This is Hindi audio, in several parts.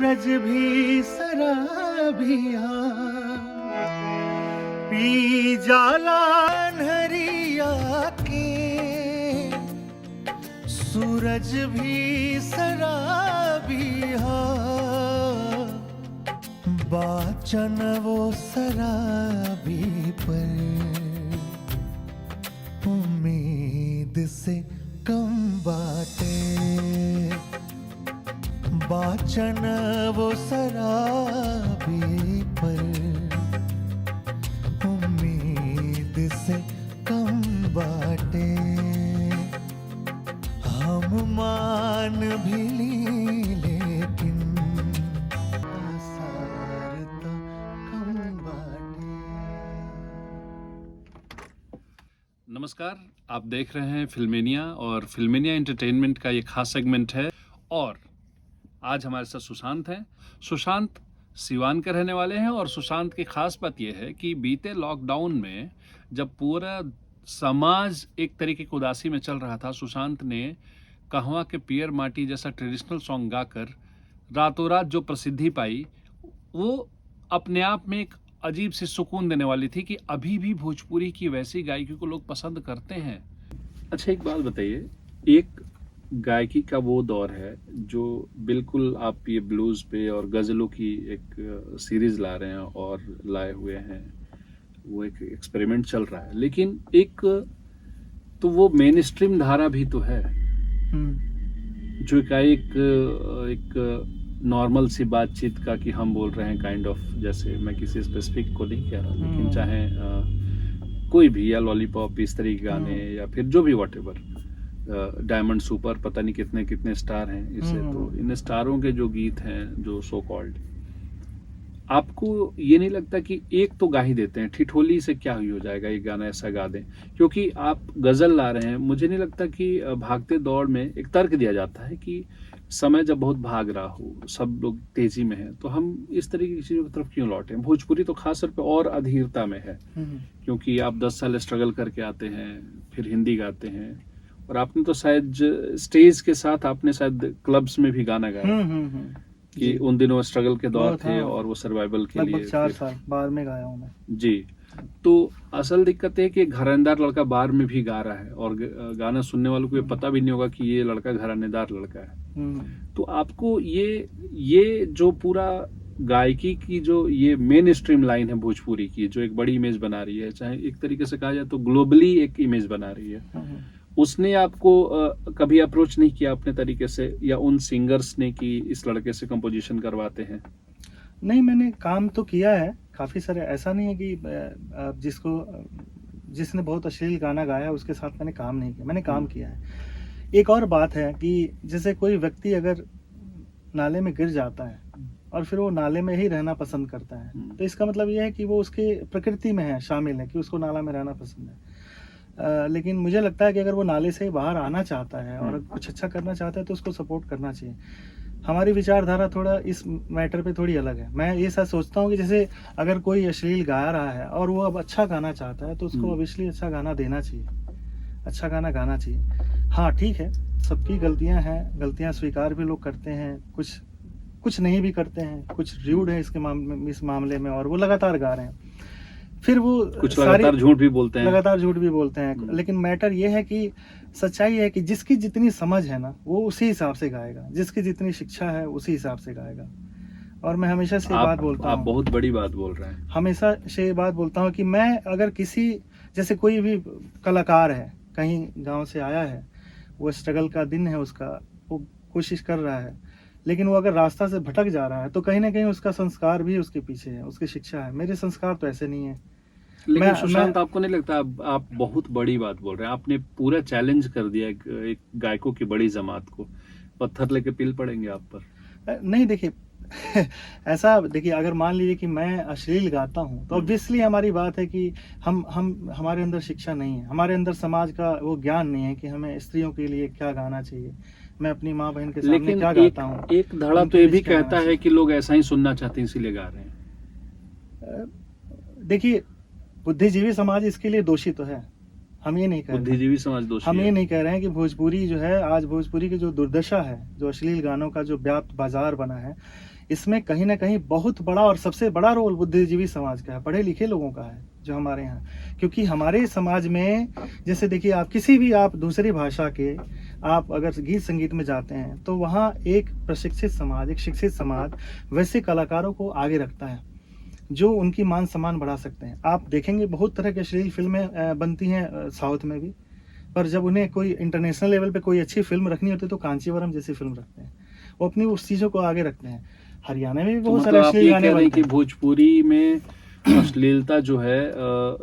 सूरज भी शराबिया पी जाला अन्हरिया के, सूरज भी शराबिया बाचन वो शराबी पर उम्मीद से कम बाटे, बाचन वो शराबी पर उम्मीद से कम बाटे, हम मान भी ली लेकिन आसार तो कम बाटे। नमस्कार, आप देख रहे हैं फिल्मेनिया और फिल्मेनिया एंटरटेनमेंट का ये खास सेगमेंट है। और आज हमारे साथ सुशांत हैं। सुशांत सिवान के रहने वाले हैं और सुशांत की खास बात यह है कि बीते लॉकडाउन में जब पूरा समाज एक तरीके की उदासी में चल रहा था, सुशांत ने कहवा के पियर माटी जैसा ट्रेडिशनल सॉन्ग गाकर रातों रात जो प्रसिद्धि पाई, वो अपने आप में एक अजीब सी सुकून देने वाली थी कि अभी भी भोजपुरी की वैसी गायकी को लोग पसंद करते हैं। अच्छा, एक बात बताइए, एक गायकी का वो दौर है जो बिल्कुल आप ये ब्लूज पे और गज़लों की एक सीरीज ला रहे हैं और लाए हुए हैं, वो एक एक्सपेरिमेंट चल रहा है, लेकिन एक तो वो मेन स्ट्रीम धारा भी तो है जो एक नॉर्मल सी बातचीत का कि हम बोल रहे हैं काइंड ऑफ, जैसे मैं किसी स्पेसिफिक को नहीं कह रहा, लेकिन चाहे कोई भी, या लॉलीपॉप इस तरह के गाने या फिर जो भी व्हाटएवर, डायमंड सुपर, पता नहीं कितने कितने स्टार हैं इसे, तो इन स्टारों के जो गीत हैं जो सो कॉल्ड, आपको ये नहीं लगता कि एक तो गा ही देते हैं, ठिठोली से क्या हो जाएगा, एक गाना ऐसा गा दें, क्योंकि आप गजल ला रहे हैं। मुझे नहीं लगता कि भागते दौड़ में एक तर्क दिया जाता है कि समय जब बहुत भाग रहा हो, सब लोग तेजी में हैं, तो हम इस तरीके की चीजों की तरफ क्यों लौटे। भोजपुरी तो खास तौर पे और अधीरता में है, क्योंकि आप 10 साल स्ट्रगल करके आते हैं, फिर हिंदी गाते हैं, और आपने तो शायद स्टेज के साथ आपने शायद क्लब्स में भी गाना गाया कि उन दिनों स्ट्रगल के दौर थे और वो सर्वाइवल के लिए 4 साल बाहर में गाया हूँ मैं जी। तो असल दिक्कत है कि घरानेदार लड़का बाहर में भी गा रहा है और गाना सुनने वालों को ये पता भी नहीं होगा कि ये लड़का घरानेदार लड़का है। तो आपको ये जो पूरा गायकी की जो ये मेन स्ट्रीम लाइन है भोजपुरी की, जो एक बड़ी इमेज बना रही है, चाहे एक तरीके से कहा जाए तो ग्लोबली एक इमेज बना रही है, उसने आपको कभी अप्रोच नहीं किया अपने तरीके से, या उन सिंगर्स ने कि इस लड़के से कंपोजिशन करवाते हैं? नहीं, मैंने काम तो किया है काफ़ी सारे, ऐसा नहीं है कि जिसने बहुत अश्लील गाना गाया है उसके साथ मैंने काम नहीं किया, मैंने काम किया है। एक और बात है कि जैसे कोई व्यक्ति अगर नाले में गिर जाता है और फिर वो नाले में ही रहना पसंद करता है, तो इसका मतलब ये है कि वो उसके प्रकृति में है, शामिल है कि उसको नाला में रहना पसंद है। लेकिन मुझे लगता है कि अगर वो नाले से बाहर आना चाहता है और कुछ अच्छा करना चाहता है तो उसको सपोर्ट करना चाहिए। हमारी विचारधारा थोड़ा इस मैटर पे थोड़ी अलग है। मैं ये सब सोचता हूँ कि जैसे अगर कोई अश्लील गा रहा है और वो अब अच्छा गाना चाहता है तो उसको ऑब्वियसली अच्छा गाना देना चाहिए, अच्छा गाना गाना चाहिए। हाँ ठीक है, सबकी गलतियाँ हैं, गलतियाँ स्वीकार भी लोग करते हैं, कुछ नहीं भी करते हैं, कुछ र्यूड है इस मामले में, और वो लगातार गा रहे हैं, फिर वो कुछ लगातार झूठ भी बोलते हैं, लेकिन मैटर ये है कि सच्चाई है कि जिसकी जितनी समझ है ना वो उसी हिसाब से गाएगा, जिसकी जितनी शिक्षा है उसी हिसाब से गाएगा। और मैं हमेशा से बात बोलता हूँ, आप बहुत बड़ी बात बोल रहे हैं, हमेशा से ये बात बोलता हूँ कि मैं अगर किसी, जैसे कोई भी कलाकार है, कहीं गाँव से आया है, वो स्ट्रगल का दिन है उसका, वो कोशिश कर रहा है, लेकिन वो अगर रास्ता से भटक जा रहा है तो कहीं ना कहीं उसका संस्कार भी उसके पीछे है, उसकी शिक्षा है। मेरे संस्कार तो ऐसे नहीं है। लेकिन सुशांत, आपको नहीं लगता आप बहुत बड़ी बात बोल रहे हैं? आपने पूरा चैलेंज कर दिया एक गायकों की बड़ी जमात को, पत्थर लेके पिल पड़ेंगे आप पर? नहीं देखिए ऐसा देखिए, अगर मान लीजिए कि मैं अश्लील गाता हूँ तो ऑब्वियसली हमारी बात है कि हमारे अंदर शिक्षा नहीं है, हमारे अंदर समाज का वो ज्ञान नहीं है कि हमें स्त्रियों के लिए क्या गाना चाहिए, मैं अपनी माँ बहन के सामने क्या गाता हूँ। एक धड़ा तो ये भी कहता है कि लोग ऐसा ही सुनना चाहते हैं इसीलिए गा रहे हैं। देखिए, बुद्धिजीवी समाज इसके लिए दोषी तो है, हम ये नहीं कह रहे, बुद्धिजीवी समाज दोषी हम ये नहीं कह रहे हैं कि भोजपुरी जो है, आज भोजपुरी की जो दुर्दशा है, जो अश्लील गानों का जो व्याप्त बाजार बना है, इसमें कहीं ना कहीं बहुत बड़ा और सबसे बड़ा रोल बुद्धिजीवी समाज का है, पढ़े लिखे लोगों का है जो हमारे यहाँ। क्योंकि हमारे समाज में जैसे देखिए, आप किसी भी आप दूसरी भाषा के आप अगर गीत संगीत में जाते हैं तो वहाँ एक प्रशिक्षित समाज, एक शिक्षित समाज वैसे कलाकारों को आगे रखता है जो उनकी मान सम्मान बढ़ा सकते हैं। आप देखेंगे बहुत तरह की अश्लील फिल्में बनती हैं साउथ में भी, पर जब उन्हें कोई इंटरनेशनल लेवल पे कोई अच्छी फिल्म रखनी होती है तो कांचीवरम जैसी फिल्म रखते हैं, वो अपनी उस चीज़ों को आगे रखते हैं। हरियाणा में भी तो बहुत सारे मतलब आप अश्लील ये गाने कह रहे हैं बनते कि हैं। भोजपुरी में अश्लीलता जो है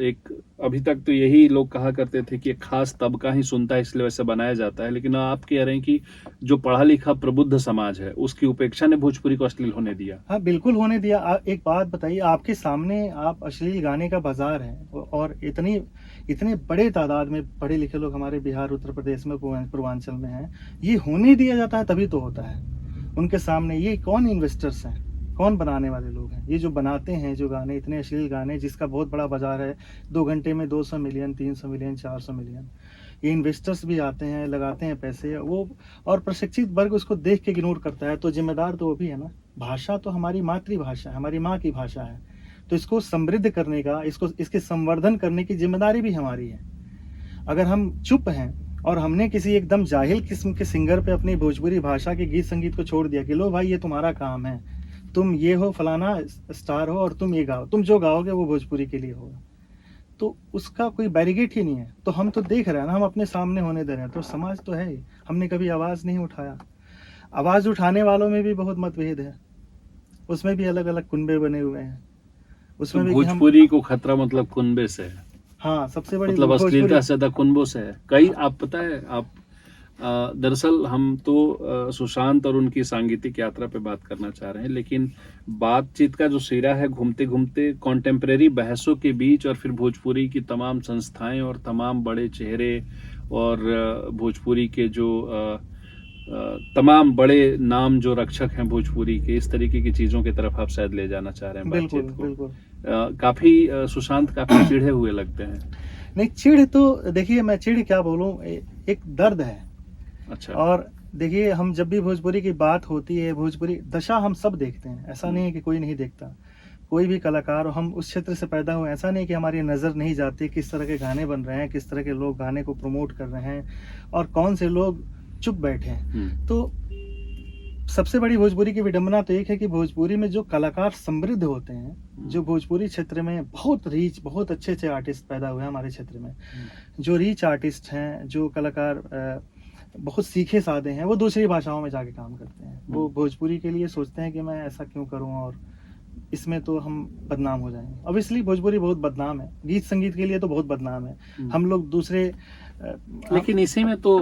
एक अभी तक तो यही लोग कहा करते थे कि एक खास तबका ही सुनता है इसलिए वैसे बनाया जाता है, लेकिन आप कह रहे हैं कि जो पढ़ा लिखा प्रबुद्ध समाज है उसकी उपेक्षा ने भोजपुरी को अश्लील होने दिया। हाँ बिल्कुल होने दिया। एक बात बताइए, आपके सामने आप अश्लील गाने का बाजार है और इतने बड़े तादाद में पढ़े लिखे लोग हमारे बिहार, उत्तर प्रदेश में, पूर्वांचल में हैं, ये होने दिया जाता है तभी तो होता है। उनके सामने ये कौन इन्वेस्टर्स हैं, कौन बनाने वाले लोग हैं? ये जो बनाते हैं जो गाने, इतने अश्लील गाने जिसका बहुत बड़ा बाजार है, 2 घंटे में 200 मिलियन, 300 मिलियन, 400 मिलियन, ये इन्वेस्टर्स भी आते हैं, लगाते हैं पैसे वो, और प्रशिक्षित वर्ग उसको देख के इग्नोर करता है। तो जिम्मेदार तो वो भी है ना। भाषा तो हमारी मातृभाषा है, हमारी माँ की भाषा है, तो इसको समृद्ध करने का, इसके संवर्धन करने की जिम्मेदारी भी हमारी है। अगर हम चुप हैं और हमने किसी एकदम जाहिल किस्म के सिंगर पे अपनी भोजपुरी भाषा के गीत संगीत को छोड़ दिया कि लो भाई ये तुम्हारा काम है, तुम ये हो, फलाना स्टार हो और तुम ये गाओ, तुम जो गाओगे वो भोजपुरी के लिए होगा, तो उसका कोई बैरिगेट ही नहीं है। तो हम तो देख रहे हैं ना, हम अपने सामने होने दे रहे हैं, तो समाज तो है ही। हमने कभी आवाज़ नहीं उठाया। आवाज़ उठाने वालों में भी बहुत मतभेद है, उसमें भी अलग अलग कुनबे बने हुए हैं। तो उसमें भी कि हम, भोजपुरी को खतरा मतलब कुनबे से है, हाँ सबसे बड़ी मतलब अश्लीलता भोजपुरी, से ज्यादा कुनबों से है। कई आप पता है आप दरअसल हम तो सुशांत और उनकी सांगीतिक यात्रा पे बात करना चाह रहे हैं, लेकिन बातचीत का जो सिरा है घूमते घूमते कॉन्टेम्परेरी बहसों के बीच और फिर भोजपुरी की तमाम संस्थाएं और तमाम बड़े चेहरे और भोजपुरी के जो तमाम बड़े नाम जो रक्षक हैं भोजपुरी के, इस तरीके की चीजों की तरफ आप शायद ले जाना चाह रहे हैं बिल्कुल बातचीत को। बिल्कुल। काफी सुशांत काफी चिढ़े हुए लगते हैं। नहीं, चिढ़ तो देखिए, मैं चिढ़ क्या बोलूं, एक दर्द है। अच्छा। और देखिए, हम जब भी भोजपुरी की बात होती है, भोजपुरी दशा हम सब देखते हैं, ऐसा नहीं है कि कोई नहीं देखता। कोई भी कलाकार, हम उस क्षेत्र से पैदा हुए, ऐसा नहीं कि हमारी नज़र नहीं जाती किस तरह के गाने बन रहे हैं, किस तरह के लोग गाने को प्रमोट कर रहे हैं और कौन से लोग चुप बैठे हैं। तो सबसे बड़ी भोजपुरी की विडंबना तो एक है कि भोजपुरी में जो कलाकार समृद्ध होते हैं, जो भोजपुरी क्षेत्र में बहुत अच्छे अच्छे आर्टिस्ट पैदा हुए हैं हमारे क्षेत्र में, जो रीच आर्टिस्ट हैं, जो कलाकार बहुत सीखे साधे हैं, वो दूसरी भाषाओं में जाके काम करते हैं। वो भोजपुरी के लिए सोचते हैं कि मैं ऐसा क्यों करूं और इसमें तो हम बदनाम हो जाएंगे। ऑब्वियसली भोजपुरी बहुत बदनाम है, गीत संगीत के लिए तो बहुत बदनाम है। हम लोग दूसरे लेकिन इसी में तो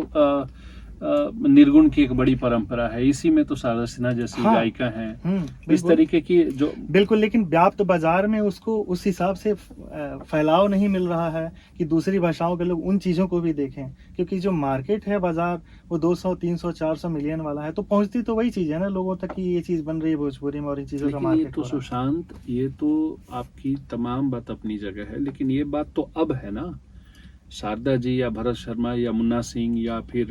निर्गुण की एक बड़ी परंपरा है, इसी में तो शारदा सिन्हा जैसी हाँ, गायिका हैं, इस बिल्कुल तरीके की जो बिल्कुल। लेकिन व्याप्त बाजार में उसको उस हिसाब से फैलाव नहीं मिल रहा है कि दूसरी भाषाओं के लोग उन चीज़ों को भी देखें, क्योंकि जो मार्केट है बाजार वो 200, 300, 400 मिलियन वाला है, तो पहुंचती तो वही चीज़ है ना लोगों तक कि ये चीज़ बन रही है भोजपुरी में और इन चीज़ों का लेकिन ये मार्केट तो सुशांत, ये तो आपकी तमाम बात अपनी जगह है, लेकिन ये बात तो अब है ना, शारदा जी या भरत शर्मा या मुन्ना सिंह या फिर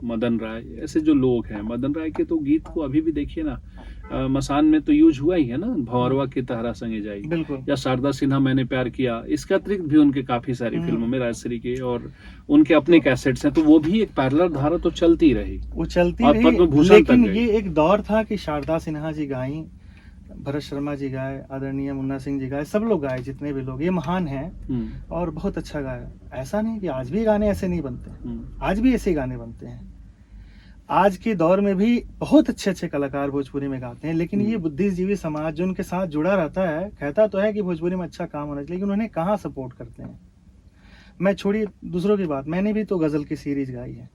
मदन राय, ऐसे जो लोग हैं, मदन राय के तो गीत को अभी भी देखिए ना, मसान में तो यूज हुआ ही है ना, भंवरवा की तहरा संगे जाई, बिल्कुल, या शारदा सिन्हा मैंने प्यार किया। इसके अतिरिक्त भी उनके काफी सारी फिल्मों में राजश्री के और उनके अपने कैसेट्स हैं, तो वो भी एक पैरेलल धारा तो चलती रही, वो चलती और रही। पद्म भूषण लेकिन तक गई। ये एक दौर था कि शारदा सिन्हा जी गाई, भरत शर्मा जी गाए, आदरणीय मुन्ना सिंह जी गाए, सब लोग गाए, जितने भी लोग, ये महान हैं और बहुत अच्छा गाया। ऐसा नहीं कि आज भी गाने ऐसे नहीं बनते, आज भी ऐसे गाने बनते हैं। आज के दौर में भी बहुत अच्छे अच्छे कलाकार भोजपुरी में गाते हैं, लेकिन ये बुद्धिजीवी समाज जो उनके साथ जुड़ा रहता है, कहता तो है कि भोजपुरी में अच्छा काम होना चाहिए, लेकिन उन्हें कहाँ सपोर्ट करते हैं। मैं छोड़िए दूसरों की बात, मैंने भी तो गजल की सीरीज गाई है।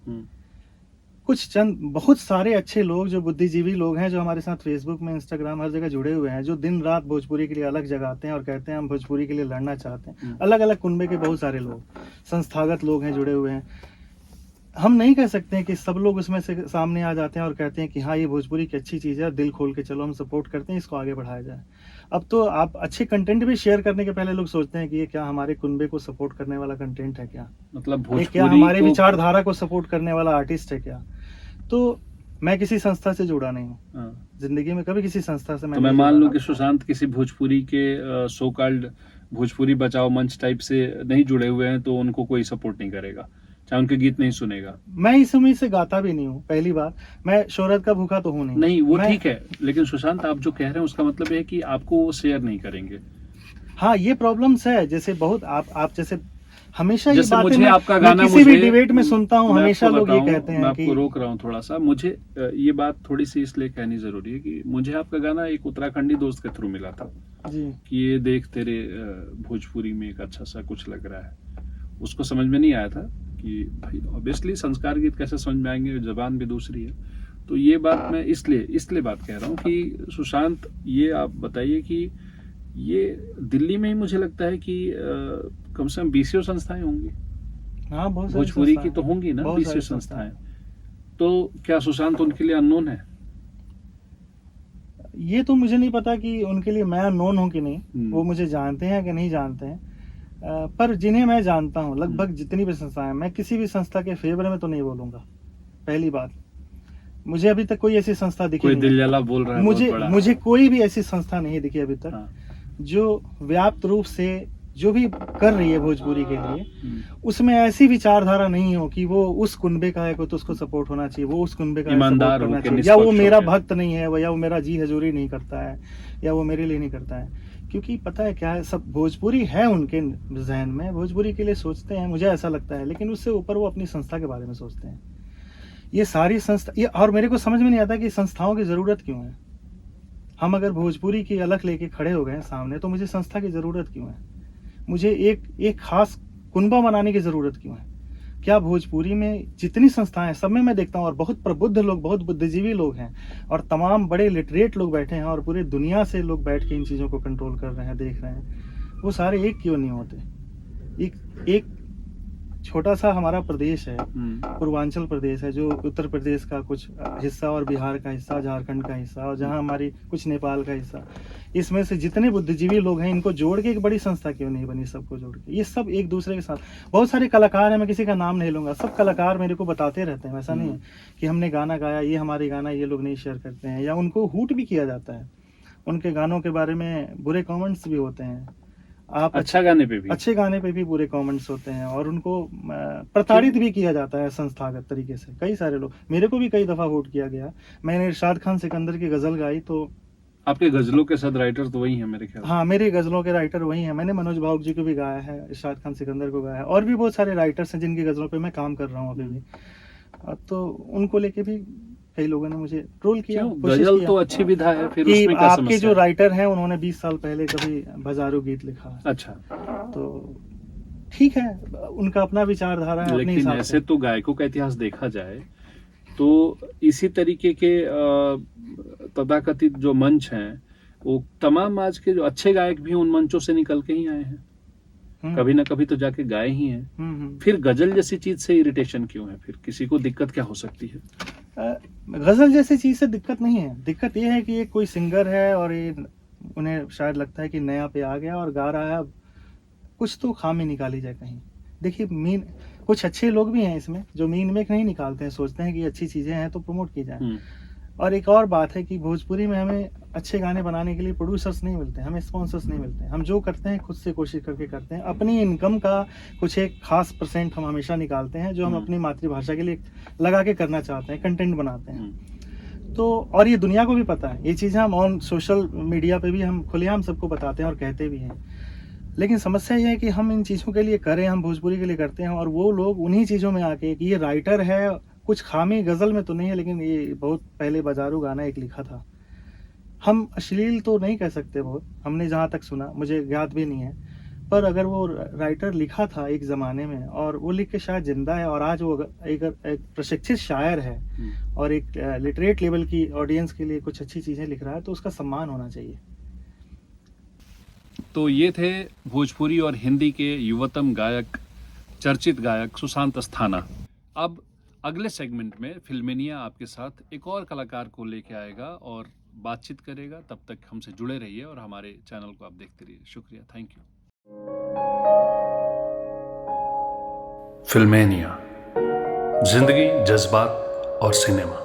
कुछ चंद बहुत सारे अच्छे लोग जो बुद्धिजीवी लोग हैं, जो हमारे साथ फेसबुक में, इंस्टाग्राम, हर जगह जुड़े हुए हैं, जो दिन रात भोजपुरी के लिए अलग जगाते हैं और कहते हैं हम भोजपुरी के लिए लड़ना चाहते हैं। अलग अलग कुनबे के बहुत सारे लोग, संस्थागत लोग हैं, जुड़े हुए हैं। हम नहीं कह सकते हैं कि सब लोग उसमें से सामने आ जाते हैं और कहते हैं कि हाँ ये भोजपुरी की अच्छी चीज़ है, दिल खोल के चलो हम सपोर्ट करते हैं, इसको आगे बढ़ाया जाए। अब तो आप अच्छे कंटेंट भी शेयर करने के पहले लोग सोचते हैं कि ये क्या हमारे कुनबे को सपोर्ट करने वाला कंटेंट है क्या, मतलब ये क्या हमारे विचारधारा को सपोर्ट करने वाला आर्टिस्ट है क्या। तो मैं किसी संस्था से जुड़ा नहीं हूँ, हाँ। जिंदगी में कभी किसी संस्था से तो मैं मैं नहीं मान जुड़ा। लूं कि सुशांत किसी भोजपुरी के सो कॉल्ड भोजपुरी बचाओ मंच टाइप से नहीं जुड़े हुए हैं, तो उनको कोई सपोर्ट नहीं करेगा, चाहे उनके गीत नहीं सुनेगा। मैं इस उम्मीद से गाता भी नहीं हूँ, पहली बात। मैं शोहरत का भूखा तो हूँ नहीं। नहीं, वो मैं ठीक है, लेकिन सुशांत आप जो कह रहे हैं उसका मतलब है कि आपको वो शेयर नहीं करेंगे। हाँ, ये प्रॉब्लम्स है। जैसे बहुत आप जैसे हमेशा ये जैसे बातें मुझे आपका मैं गाना किसी भी मुझे डिबेट में सुनता हूँ, मैं हमेशा आपको लोग ये बताऊं, कहते मैं हैं आपको कि रोक रहा हूँ थोड़ा सा। मुझे ये बात थोड़ी सी इसलिए कहनी जरूरी है कि मुझे आपका गाना एक उत्तराखंडी दोस्त के थ्रू मिला था जी कि ये देख तेरे भोजपुरी में एक अच्छा सा कुछ लग रहा है। उसको समझ में नहीं आया था कि भाई ऑब्वियसली संस्कार गीत कैसे समझ में आएंगे, जबान भी दूसरी है। तो ये बात मैं इसलिए बात कह रहा हूँ कि सुशांत, ये आप बताइए कि ये दिल्ली में ही मुझे लगता है कि कम से कम बीसीओ संस्थाएं होंगी, हाँ, बहुत सारी भोजपुरी की संस्थाएं तो होंगी ना बहुत बीसीओ सारी संस्थाएं। तो क्या सुशांत उनके लिए अननोन है? ये तो मुझे नहीं पता कि उनके लिए मैं अननोन हूँ कि नहीं, वो हम्म। मुझे जानते हैं कि नहीं जानते हैं। पर जिन्हें मैं जानता हूँ, लगभग जितनी भी संस्थाएं, मैं किसी भी संस्था के फेवर में तो नहीं बोलूंगा, पहली बात। मुझे अभी तक कोई ऐसी संस्था दिखी कोई नहीं दिल है। जला बोल रहा है बहुत मुझे बड़ा। मुझे कोई भी ऐसी संस्था नहीं दिखी अभी तक हाँ। जो व्याप्त रूप से जो भी कर रही है भोजपुरी के लिए, हम्म। उसमें ऐसी विचारधारा नहीं हो कि वो उस कुनबे का है तो उसको सपोर्ट होना चाहिए, वो उस कुनबे का है सपोर्ट ईमानदार करना होके, चाहिए, या वो निष्पक्ष मेरा होके। भक्त नहीं है, या वो मेरा जी हजूरी नहीं करता है, या वो मेरे लिए नहीं करता है। क्योंकि पता है क्या है, सब भोजपुरी है उनके जहन में, भोजपुरी के लिए सोचते हैं, मुझे ऐसा लगता है। लेकिन उससे ऊपर वो अपनी संस्था के बारे में सोचते हैं। ये सारी संस्था ये, और मेरे को समझ में नहीं आता कि संस्थाओं की जरूरत क्यों है। हम अगर भोजपुरी की अलग लेके खड़े हो गए सामने, तो मुझे संस्था की जरूरत क्यों है? मुझे एक खास कुनबा बनाने की जरूरत क्यों है? क्या भोजपुरी में जितनी संस्थाएं हैं, सब में मैं देखता हूँ, और बहुत प्रबुद्ध लोग, बहुत बुद्धिजीवी लोग हैं, और तमाम बड़े लिटरेट लोग बैठे हैं, और पूरे दुनिया से लोग बैठ के इन चीज़ों को कंट्रोल कर रहे हैं, देख रहे हैं। वो सारे एक क्यों नहीं होते? एक छोटा सा हमारा प्रदेश है, पूर्वांचल प्रदेश है, जो उत्तर प्रदेश का कुछ हिस्सा और बिहार का हिस्सा, झारखंड का हिस्सा, और जहाँ हमारी कुछ नेपाल का हिस्सा, इसमें से जितने बुद्धिजीवी लोग हैं, इनको जोड़ के एक बड़ी संस्था क्यों नहीं बनी? सबको जोड़ के ये सब एक दूसरे के साथ, बहुत सारे कलाकार हैं, मैं किसी का नाम नहीं लूंगा, सब कलाकार मेरे को बताते रहते हैं, ऐसा नहीं है कि हमने गाना गाया, ये हमारे गाना ये लोग नहीं शेयर करते हैं, या उनको हूट भी किया जाता है, उनके गानों के बारे में बुरे कमेंट्स भी होते हैं। आप अच्छे गाने पे भी बुरे कमेंट्स होते हैं, और उनको प्रताड़ित भी किया जाता है संस्थागत तरीके से। कई सारे लोग, मेरे को भी कई दफा वोट किया गया। मैंने इरशाद खान सिकंदर की गजल गाई, तो आपके गजलों के साथ राइटर तो वही है मेरे ख्याल। हाँ, मेरी गजलों के राइटर वही हैं। मैंने मनोज भावुक जी को भी गाया है, इरशाद खान सिकंदर को गाया है, और भी बहुत सारे राइटर्स हैं जिनकी गजलों पे मैं काम कर रहा हूँ अभी भी। तो उनको लेके भी कई लोगों ने मुझे ट्रोल किया, कोशिश गजल किया तो अच्छी विधा है, फिर कि उसमें क्या आपके समस्या जो है? राइटर हैं, उन्होंने 20 साल पहले कभी बाजारू गीत लिखा है। अच्छा, तो ठीक है, उनका अपना विचारधारा है, अपने लेकिन हिसाब ऐसे से। तो गायकों का इतिहास देखा जाए तो इसी तरीके के तथाकथित जो मंच हैं, वो तमाम आज के जो अच्छे गायक भी उन मंचों से निकल के ही आए हैं, कभी ना कभी तो जाके गाए ही हैं। फिर गजल जैसी चीज से इरिटेशन क्यों है? फिर किसी को दिक्कत क्या हो सकती है? गजल जैसी चीज से दिक्कत नहीं है। दिक्कत ये है कि ये कोई सिंगर है, और ये उन्हें शायद लगता है कि नया पे आ गया और गा रहा है, कुछ तो खामी निकाली जाए कहीं। देखिए, मीन कुछ अच्छे लोग भी हैं इसमें जो मीन में नहीं निकालते हैं, सोचते हैं कि अच्छी चीजें हैं तो प्रमोट की जाए। और एक और बात है कि भोजपुरी में हमें अच्छे गाने बनाने के लिए प्रोड्यूसर्स नहीं मिलते, हमें स्पॉन्सर्स नहीं मिलते। हम जो करते हैं खुद से कोशिश करके करते हैं। अपनी इनकम का कुछ एक खास % हम हमेशा निकालते हैं, जो हम अपनी मातृभाषा के लिए लगा के करना चाहते हैं, कंटेंट बनाते हैं। तो और ये दुनिया को भी पता है, ये चीज़ें हम ऑन सोशल मीडिया पे भी हम खुलेआम सबको बताते हैं और कहते भी हैं। लेकिन समस्या ये है कि हम इन चीज़ों के लिए करें, हम भोजपुरी के लिए करते हैं, और वो लोग उन्हीं चीज़ों में आके कि ये राइटर है, कुछ खामी गज़ल में तो नहीं है, लेकिन ये बहुत पहले बाजारू गाना एक लिखा था। हम अश्लील तो नहीं कह सकते, बहुत हमने जहाँ तक सुना, मुझे याद भी नहीं है, पर अगर वो राइटर लिखा था एक ज़माने में, और वो लिख के शायद जिंदा है, और आज वो एक प्रशिक्षित शायर है, और एक लिटरेट लेवल की ऑडियंस के लिए कुछ अच्छी चीज़ें लिख रहा है, तो उसका सम्मान होना चाहिए। तो ये थे भोजपुरी और हिंदी के युवतम गायक, चर्चित गायक सुशांत अस्थाना। अब अगले सेगमेंट में फिल्मेनिया आपके साथ एक और कलाकार को लेके आएगा और बातचीत करेगा। तब तक हमसे जुड़े रहिए और हमारे चैनल को आप देखते रहिए। शुक्रिया, थैंक यू। फिल्मेनिया, जिंदगी, जज्बात और सिनेमा।